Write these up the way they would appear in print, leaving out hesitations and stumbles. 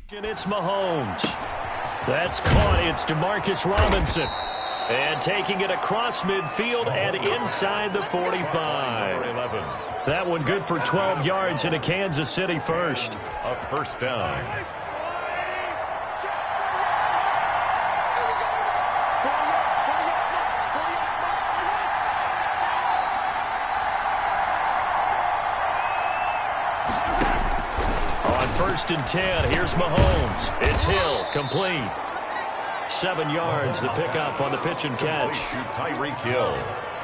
It's Mahomes. That's caught. It's Demarcus Robinson. And taking it across midfield and inside the 45. That one good for 12 yards in a Kansas City first. A first down. On 1st and 10, here's Mahomes. It's Hill, complete. 7 yards, the pickup on the pitch and catch. Tyreek Hill.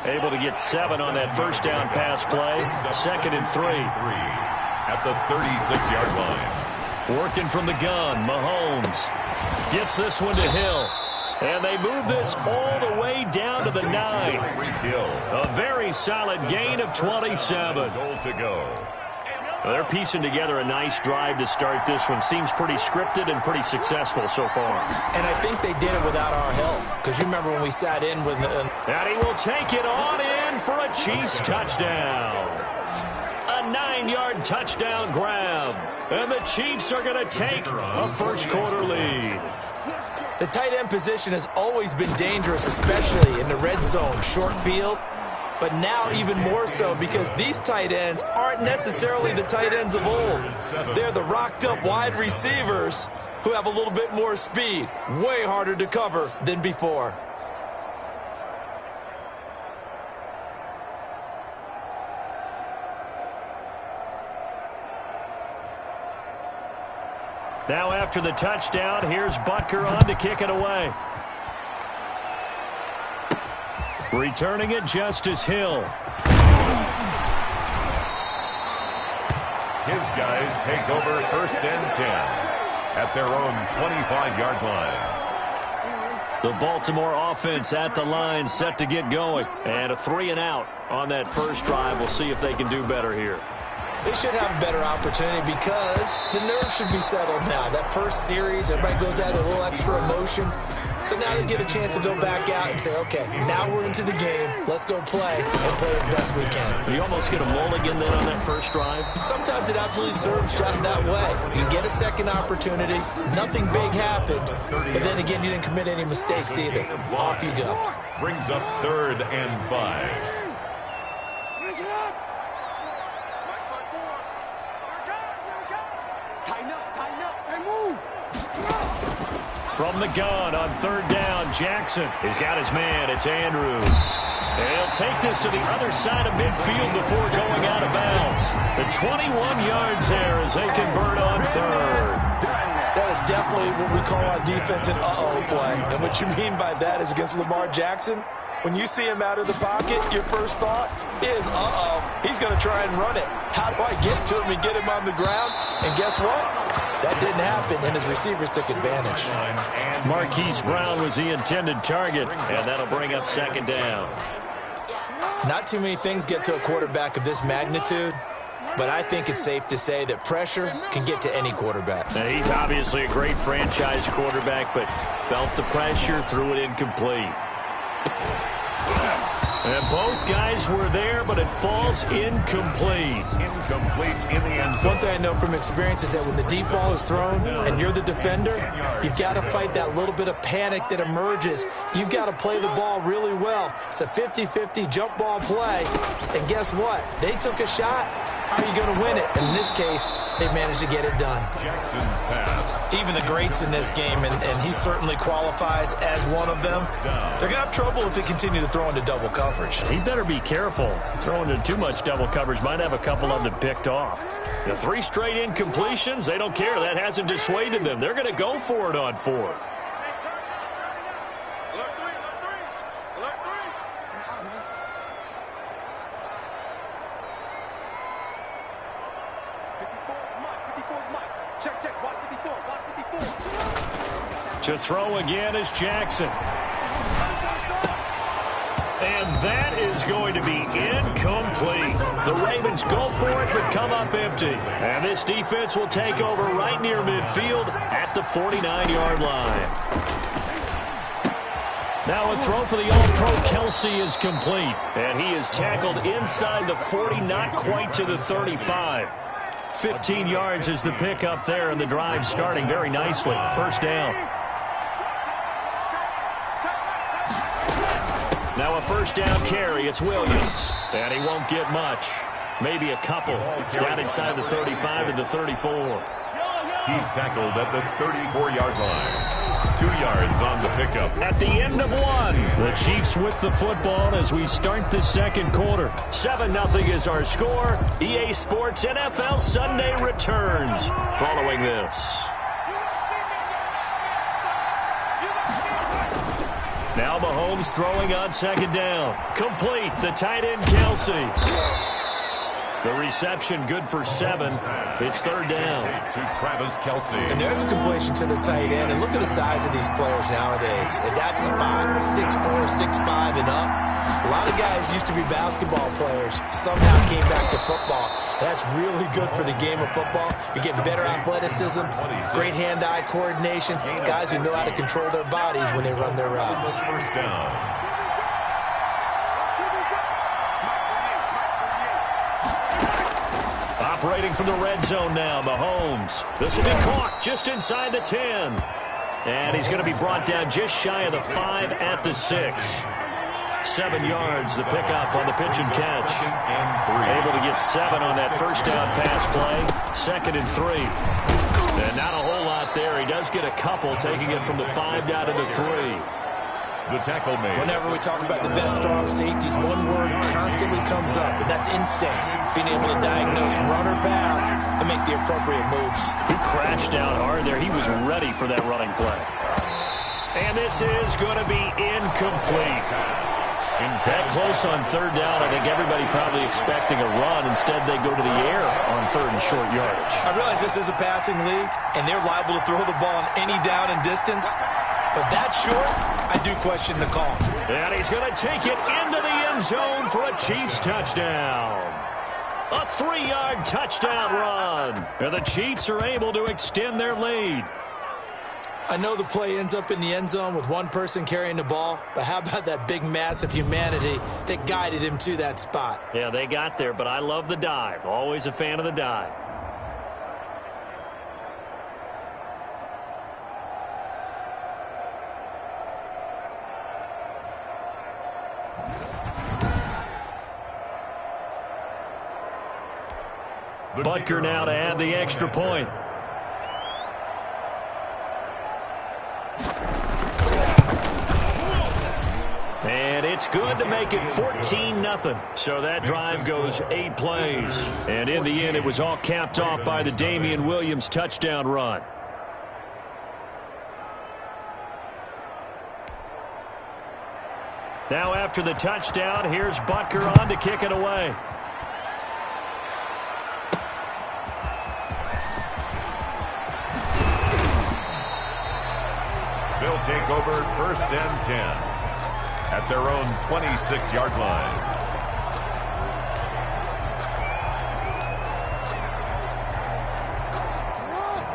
Able to get 7 on that first down pass play. 2nd and 3. At the 36-yard line. Working from the gun, Mahomes gets this one to Hill. And they move this all the way down to the 9. A very solid gain of 27. Goal to go. They're piecing together a nice drive to start this one. Seems pretty scripted and pretty successful so far. And I think they did it without our help. Because you remember when we sat in with... And he will take it on in for a Chiefs touchdown. A 9-yard touchdown grab. And the Chiefs are going to take a first-quarter lead. The tight end position has always been dangerous, especially in the red zone, short field. But now even more so because these tight ends aren't necessarily the tight ends of old. They're the rocked-up wide receivers who have a little bit more speed. Way harder to cover than before. Now after the touchdown, here's Butker on to kick it away. Returning it, Justice Hill. His guys take over 1st and 10 at their own 25-yard line. The Baltimore offense at the line, set to get going. And a 3-and-out on that first drive. We'll see if they can do better here. They should have a better opportunity because the nerves should be settled now. That first series, everybody goes out a little extra emotion. So now they get a chance to go back out and say, okay, now we're into the game. Let's go play and play as best we can. You almost get a mulligan then on that first drive? Sometimes it absolutely serves that way. You get a second opportunity. Nothing big happened. But then again, you didn't commit any mistakes either. Off you go. Brings up 3rd and 5. From the gun on 3rd down, Jackson. He's got his man. It's Andrews. And he'll take this to the other side of midfield before going out of bounds. The 21 yards there as they convert on 3rd. That is definitely what we call on defense an uh-oh play. And what you mean by that is against Lamar Jackson, when you see him out of the pocket, your first thought is, uh-oh, he's going to try and run it. How do I get to him and get him on the ground? And guess what? That didn't happen, and his receivers took advantage. Marquise Brown was the intended target, and that'll bring up 2nd down. Not too many things get to a quarterback of this magnitude, but I think it's safe to say that pressure can get to any quarterback. Now, he's obviously a great franchise quarterback, but felt the pressure, threw it incomplete. And both guys were there, but it falls incomplete. Incomplete in the end zone. One thing I know from experience is that when the deep ball is thrown and you're the defender, you've got to fight that little bit of panic that emerges. You've got to play the ball really well. It's a 50-50 jump ball play. And guess what? They took a shot. How are you going to win it? And in this case, they managed to get it done. Jackson's pass. Even the greats in this game, and he certainly qualifies as one of them, they're going to have trouble if they continue to throw into double coverage. He better be careful. Throwing into too much double coverage might have a couple of them picked off. The 3 straight incompletions, they don't care. That hasn't dissuaded them. They're going to go for it on 4th. To throw again is Jackson. And that is going to be incomplete. The Ravens go for it, but come up empty. And this defense will take over right near midfield at the 49-yard line. Now a throw for the All-Pro Kelsey is complete. And he is tackled inside the 40, not quite to the 35. 15 yards is the pickup there, and the drive starting very nicely. First down. Now a first down carry. It's Williams. And he won't get much. Maybe a couple. Down inside the 35 to the 34. He's tackled at the 34-yard line. 2 yards on the pickup. At the end of one, the Chiefs with the football as we start the second quarter. 7-0 is our score. EA Sports NFL Sunday returns following this. Now Mahomes throwing on second down. Complete. The tight end, Kelsey. The reception good for 7. It's third down. To Travis Kelsey. And there's a completion to the tight end. And look at the size of these players nowadays. At that spot, 6'4", 6'5", and up. A lot of guys used to be basketball players. Somehow came back to football. That's really good for the game of football. You're getting better athleticism, great hand-eye coordination, guys who know how to control their bodies when they run their routes. First down. Operating from the red zone now, Mahomes. This will be caught just inside the 10. And he's going to be brought down just shy of the 5 at the 6. 7 yards, the pickup on the pitch and catch. Able to get 7 on that first down pass play. 2nd and 3. And not a whole lot there. He does get a couple, taking it from the 5 down to the 3. The tackle made. Whenever we talk about the best strong safeties, one word constantly comes up, and that's instincts. Being able to diagnose run or pass and make the appropriate moves. He crashed down hard there. He was ready for that running play. And this is going to be incomplete. That close on third down. I think everybody probably expecting a run. Instead, they go to the air on 3rd and short yardage. I realize this is a passing league, and they're liable to throw the ball on any down and distance. But that short, I do question the call. And he's going to take it into the end zone for a Chiefs touchdown. A 3-yard touchdown run. And the Chiefs are able to extend their lead. I know the play ends up in the end zone with one person carrying the ball, but how about that big mass of humanity that guided him to that spot? Yeah, they got there, but I love the dive. Always a fan of the dive. Butker now to add the extra point. And it's good to make it 14-0. So that drive goes 8 plays. And in the end, it was all capped off by the Damian Williams touchdown run. Now after the touchdown, here's Butker on to kick it away. They'll take over 1st and 10 at their own 26-yard line.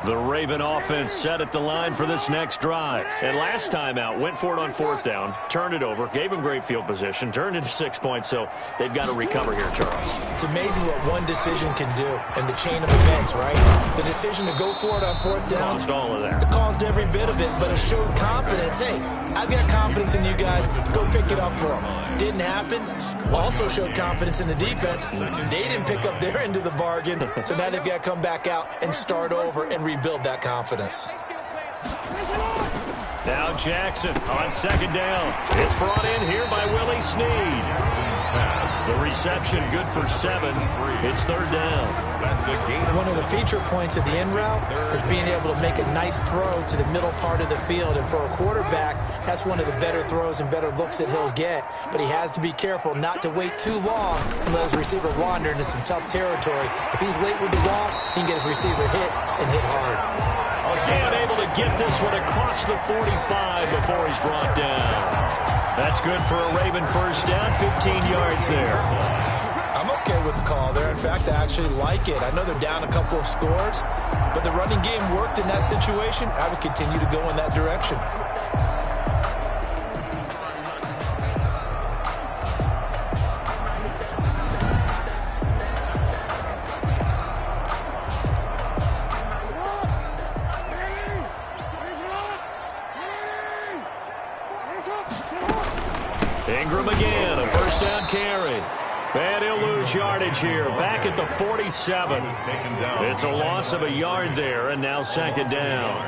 The Raven offense set at the line for this next drive. And last time out, went for it on 4th down, turned it over, gave them great field position, turned into 6 points, so they've got to recover here, Charles. It's amazing what one decision can do in the chain of events, right? The decision to go for it on 4th down. Caused all of that. It caused every bit of it, but it showed confidence. Hey, I've got confidence in you guys. Go pick it up for them. Didn't happen. Also showed confidence in the defense. They didn't pick up their end of the bargain, so now they've got to come back out and start over and rebuild that confidence. Now Jackson on 2nd down. It's brought in here by Willie Snead. The reception good for 7. It's 3rd down. One of the feature points of the in route is being able to make a nice throw to the middle part of the field. And for a quarterback, that's one of the better throws and better looks that he'll get. But he has to be careful not to wait too long and let his receiver wander into some tough territory. If he's late with the ball, he can get his receiver hit and hit hard. And able to get this one across the 45 before he's brought down. That's good for a Raven first down, 15 yards there. I'm okay with the call there. In fact, I actually like it. I know they're down a couple of scores, but the running game worked in that situation. I would continue to go in that direction. Ingram again, a first down carry. And he'll lose yardage here, back at the 47. It's a loss of a yard there, and now second down.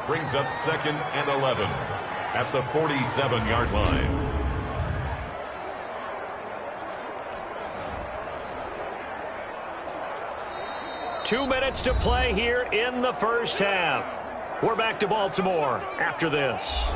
Brings up 2nd and 11 at the 47-yard line. Two minutes to play here in the first half. We're back to Baltimore after this.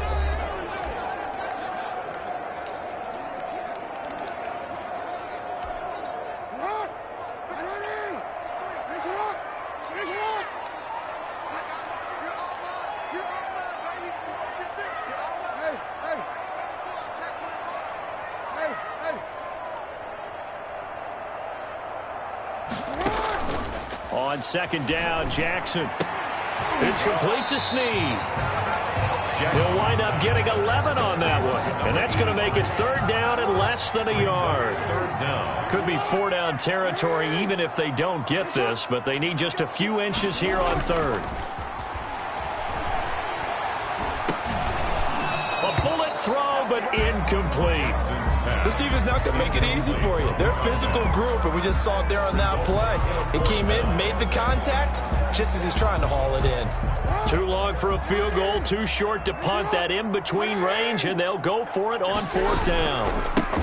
On second down, Jackson. It's complete to Snead. He'll wind up getting 11 on that one. And that's going to make it third down and less than a yard. Could be four-down territory even if they don't get this, but they need just a few inches here on third. A bullet throw, but incomplete. This defense not going to make it easy for you. They're a physical group, and we just saw it there on that play. It came in, made the contact, just as he's trying to haul it in. Too long for a field goal, too short to punt that in-between range, and they'll go for it on fourth down.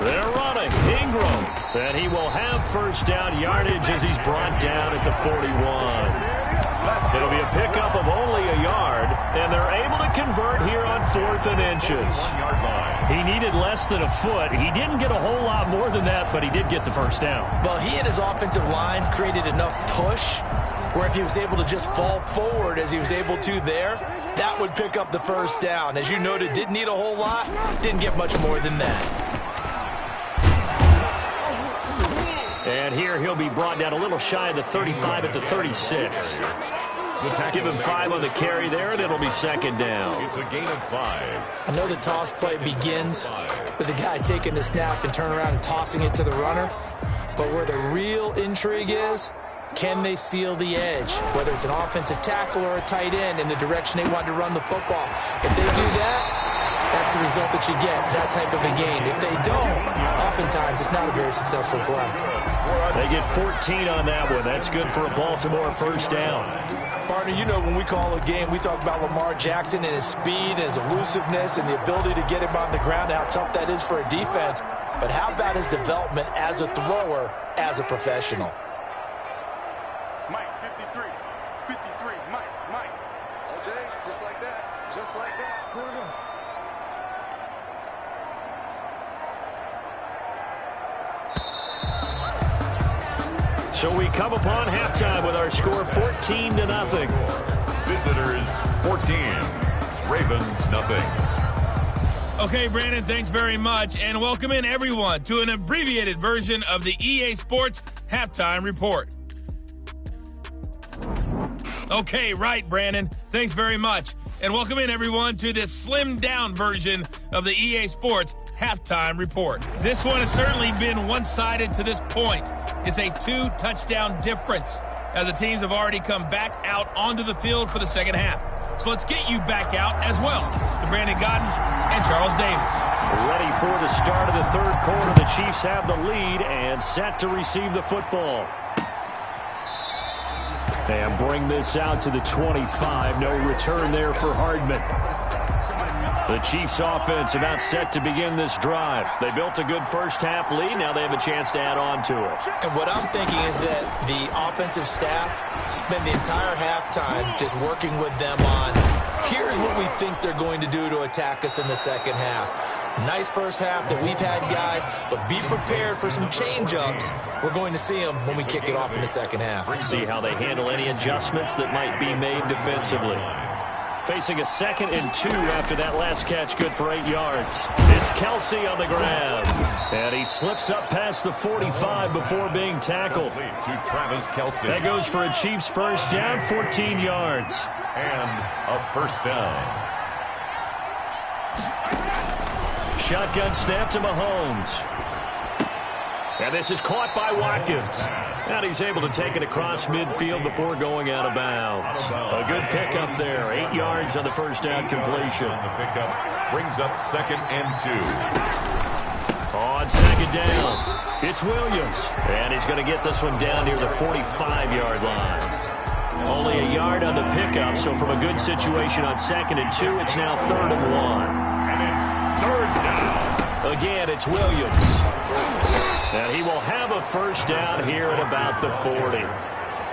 They're running. Ingram. And he will have first down yardage as he's brought down at the 41. It'll be a pickup of only a yard, and they're able to convert here on 4th and inches. He needed less than a foot. He didn't get a whole lot more than that, but he did get the first down. Well, he and his offensive line created enough push where if he was able to just fall forward as he was able to there, that would pick up the first down. As you noted, didn't need a whole lot, didn't get much more than that. And here he'll be brought down a little shy of the 35 at the 36. Give him 5 on the carry there, and it'll be second down. It's a gain of 5. I know the toss play begins with the guy taking the snap and turning around and tossing it to the runner. But where the real intrigue is, can they seal the edge? Whether it's an offensive tackle or a tight end in the direction they want to run the football. If they do that, that's the result that you get, that type of a game. If they don't, oftentimes it's not a very successful play. They get 14 on that one. That's good for a Baltimore first down. Partner, you know when we call a game, we talk about Lamar Jackson and his speed and his elusiveness and the ability to get him on the ground, how tough that is for a defense. But how about his development as a thrower, as a professional? Mike, 53, Mike. All day, just like that, just like that. So we come upon halftime with our score 14-0. Visitors 14, Ravens nothing. Okay, Brandon, thanks very much, and welcome in everyone to an abbreviated version of the EA Sports Halftime Report. Okay, right, Brandon, thanks very much, and welcome in everyone to this slimmed-down version of the EA Sports Halftime Report. This one has certainly been one-sided to this point. It's a 2-touchdown difference as the teams have already come back out onto the field for the second half. So let's get you back out as well to Brandon Godden and Charles Davis. Ready for the start of the third quarter. The Chiefs have the lead and set to receive the football. And bring this out to the 25. No return there for Hardman. The Chiefs offense about set to begin this drive. They built a good first half lead. Now they have a chance to add on to it. And what I'm thinking is that the offensive staff spent the entire halftime just working with them on, here's what we think they're going to do to attack us in the second half. Nice first half that we've had, guys, but be prepared for some change-ups. We're going to see them when we kick it off in the second half. See how they handle any adjustments that might be made defensively. Facing a 2nd and 2 after that last catch, good for 8 yards. It's Kelsey on the grab. And he slips up past the 45 before being tackled. To Travis Kelsey. That goes for a Chiefs first down, 14 yards. And a first down. Shotgun snap to Mahomes. And this is caught by Watkins. And he's able to take it across midfield before going out of bounds. A good pickup there. 8 yards on the first down completion. The pickup brings up 2nd and 2. On second down, it's Williams. And he's going to get this one down near the 45-yard line. Only a yard on the pickup, so from a good situation on 2nd and 2, it's now 3rd and 1. And it's 3rd down. Again, it's Williams. And he will have a first down here at about the 40.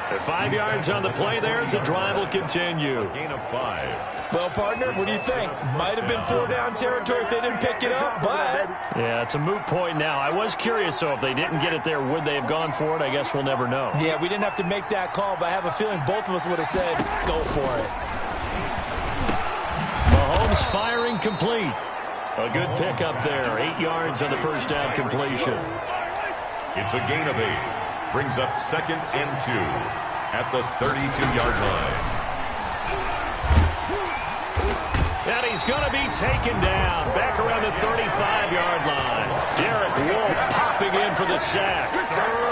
At 5 yards on the play there, the drive will continue. Gain of 5. Well, partner, what do you think? Might have been 4-down territory if they didn't pick it up, but... Yeah, it's a moot point now. I was curious, so if they didn't get it there, would they have gone for it? I guess we'll never know. Yeah, we didn't have to make that call, but I have a feeling both of us would have said, go for it. Mahomes firing complete. A good pickup there. 8 yards on the first down completion. It's a gain of 8. Brings up 2nd and 2 at the 32-yard line. And he's going to be taken down back around the 35-yard line. Derek Wolfe popping in for the sack.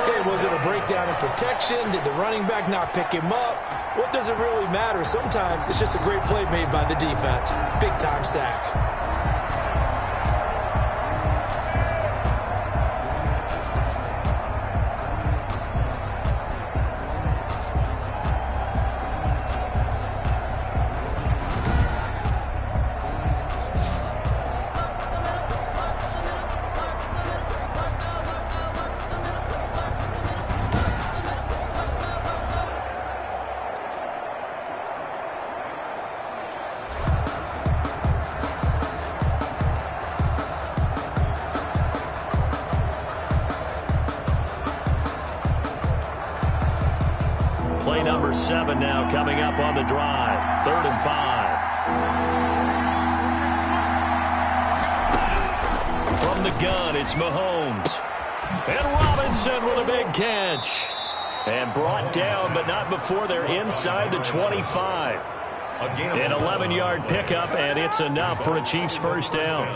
Okay, was it a breakdown in protection? Did the running back not pick him up? What does it really matter? Sometimes it's just a great play made by the defense. Big-time sack. Play number 7 now coming up on the drive. 3rd and 5. From the gun, it's Mahomes. And Robinson with a big catch. And brought down, but not before they're inside the 25. An 11-yard pickup, and it's enough for a Chiefs first down.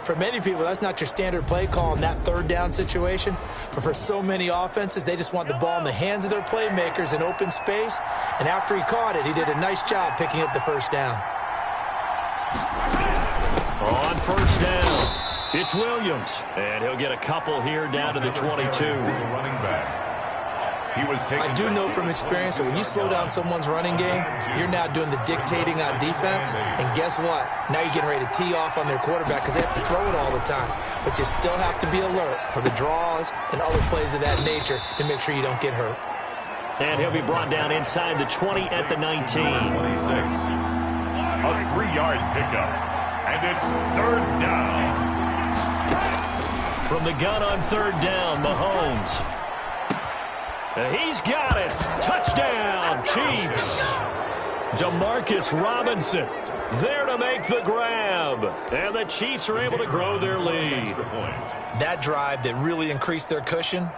For many people, that's not your standard play call in that 3rd down situation. But for so many offenses, they just want the ball in the hands of their playmakers in open space. And after he caught it, he did a nice job picking up the first down. On first down, it's Williams. And he'll get a couple here down to the 22. Running back. He was taken. I do know from experience that when you slow down someone's running game, you're now doing the dictating on defense. And guess what? Now you're getting ready to tee off on their quarterback because they have to throw it all the time. But you still have to be alert for the draws and other plays of that nature to make sure you don't get hurt. And he'll be brought down inside the 20 at the 19. 26. A 3-yard pickup. And it's 3rd down. From the gun on 3rd down, Mahomes. He's got it. Touchdown, Chiefs. Demarcus Robinson there to make the grab. And the Chiefs are able to grow their lead. That drive that really increased their cushion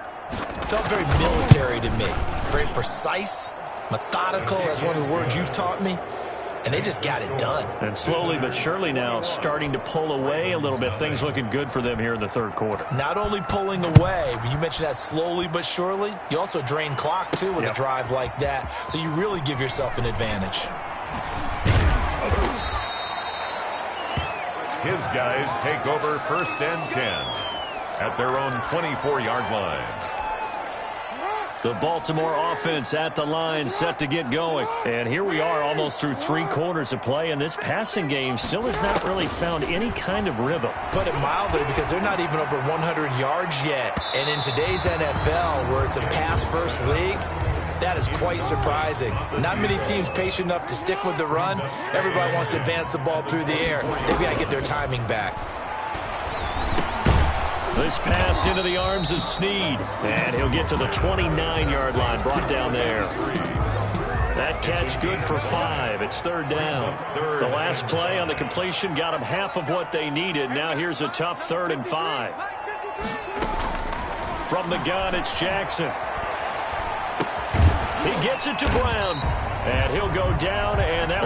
felt very military to me. Very precise, methodical. That's one of the words you've taught me. And they just got it done. And slowly but surely now starting to pull away a little bit. Things looking good for them here in the 3rd quarter. Not only pulling away, but you mentioned that slowly but surely. You also drain clock, too, with a drive like that. So you really give yourself an advantage. His guys take over 1st and 10 at their own 24-yard line. The Baltimore offense at the line, set to get going. And here we are almost through 3 quarters of play, and this passing game still has not really found any kind of rhythm. Put it mildly, because they're not even over 100 yards yet. And in today's NFL, where it's a pass-first league, that is quite surprising. Not many teams patient enough to stick with the run. Everybody wants to advance the ball through the air. They've got to get their timing back. This pass into the arms of Snead. And he'll get to the 29-yard line, brought down there. That catch good for 5. It's 3rd down. The last play on the completion got them half of what they needed. Now here's a tough 3rd and 5. From the gun, it's Jackson. He gets it to Brown. And he'll go down, and that